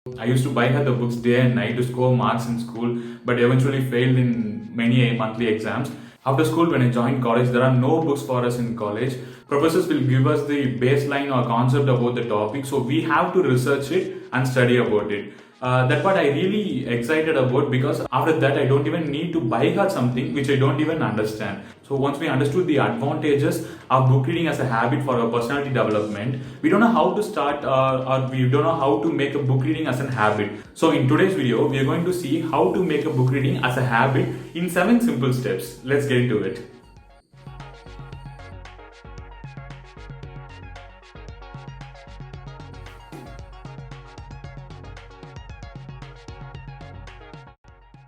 I used to buy her the books day and night to score marks in school, but eventually failed in many monthly exams. After school, when I joined college, there are no books for us in college. Professors will give us the baseline or concept about the topic, so we have to research it and study about it. That part I really excited about, because after that I don't even need to buy her something which I don't even understand. So once we understood the advantages of book reading as a habit for our personality development, we don't know how to start, or we don't know how to make a book reading as a habit. So in today's video, we are going to see how to make a book reading as a habit in 7 simple steps. Let's get into it.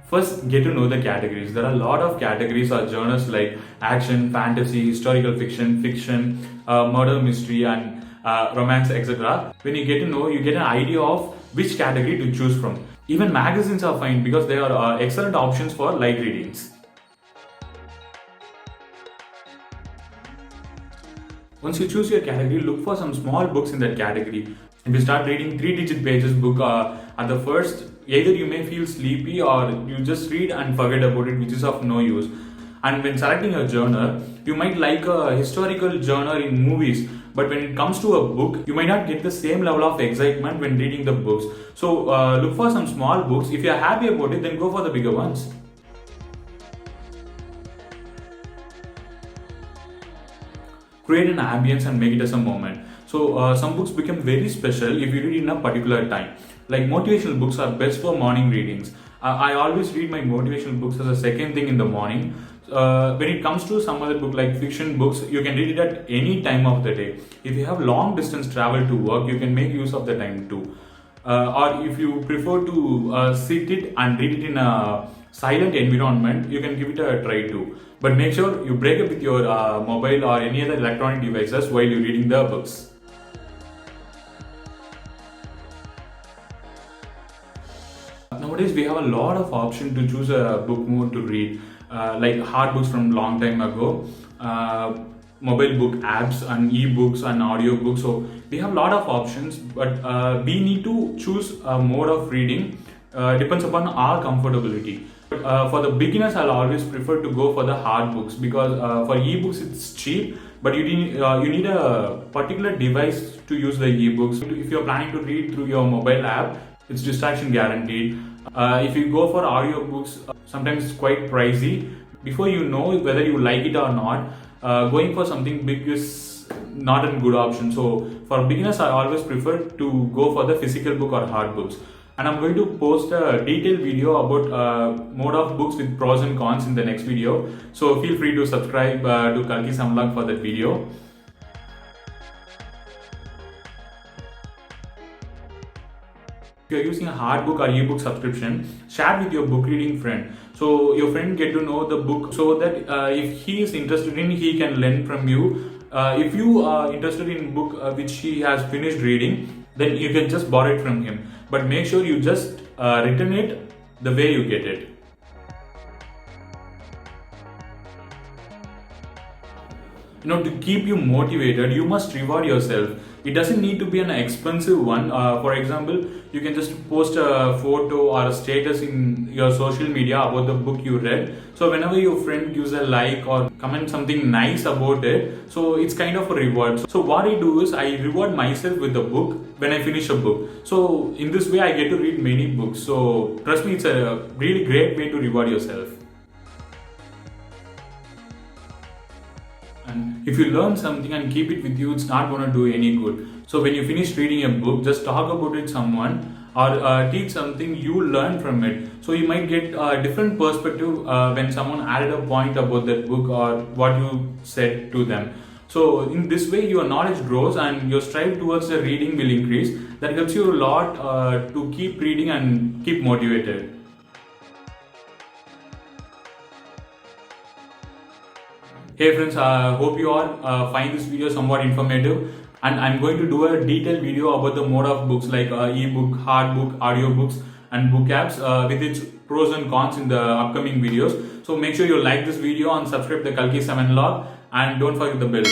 First, get to know the categories. There are a lot of categories or genres like action, fantasy, historical fiction, murder, mystery, and romance, etc. When you get to know, you get an idea of which category to choose from. Even magazines are fine because they are excellent options for light readings. Once you choose your category, look for some small books in that category. If you start reading 3-digit pages book at the first, either you may feel sleepy or you just read and forget about it, which is of no use. And when selecting a genre, you might like a historical genre in movies, but when it comes to a book, you might not get the same level of excitement when reading the books. So look for some small books. If you are happy about it, then go for the bigger ones. Create an ambience and make it as a moment. So some books become very special if you read in a particular time. Like motivational books are best for morning readings. I always read my motivational books as a second thing in the morning. When it comes to some other book like fiction books, you can read it at any time of the day. If you have long distance travel to work, you can make use of the time too. Or if you prefer to sit it and read it in a silent environment, you can give it a try too. But make sure you break up with your mobile or any other electronic devices while you're reading the books. Nowadays we have a lot of option to choose a book mode to read, like hard books from long time ago, mobile book apps and e-books and audio books. So we have a lot of options, but we need to choose a mode of reading. Depends upon our comfortability. For the beginners, I'll always prefer to go for the hard books, because for e-books it's cheap, but you need a particular device to use the e-books. If you're planning to read through your mobile app, it's distraction guaranteed. If you go for audiobooks, sometimes it's quite pricey. Before you know whether you like it or not, going for something big is not a good option. So for beginners, I always prefer to go for the physical book or hard books. And I'm going to post a detailed video about mode of books with pros and cons in the next video. So feel free to subscribe to Kalki Samlag for that video. If you're using a hard book or ebook subscription, share with your book reading friend. So your friend get to know the book, so that if he is interested in, he can lend from you. If you are interested in book which he has finished reading, then you can just borrow it from him. But make sure you just return it the way you get it. To keep you motivated, you must reward yourself. It doesn't need to be an expensive one. For example, you can just post a photo or a status in your social media about the book you read. So whenever your friend gives a like or comment something nice about it, so it's kind of a reward. So what I do is I reward myself with the book when I finish a book. So in this way, I get to read many books. So trust me, it's a really great way to reward yourself. And if you learn something and keep it with you, it's not going to do any good. So when you finish reading a book, just talk about it to someone, or teach something you learn from it. So you might get a different perspective when someone added a point about that book or what you said to them. So in this way, your knowledge grows and your strive towards the reading will increase. That helps you a lot to keep reading and keep motivated. Hey friends, hope you all find this video somewhat informative, and I'm going to do a detailed video about the mode of books like ebook, hard book, audio books and book apps with its pros and cons in the upcoming videos. So make sure you like this video and subscribe to the Kalki 7 Log, and don't forget the bell.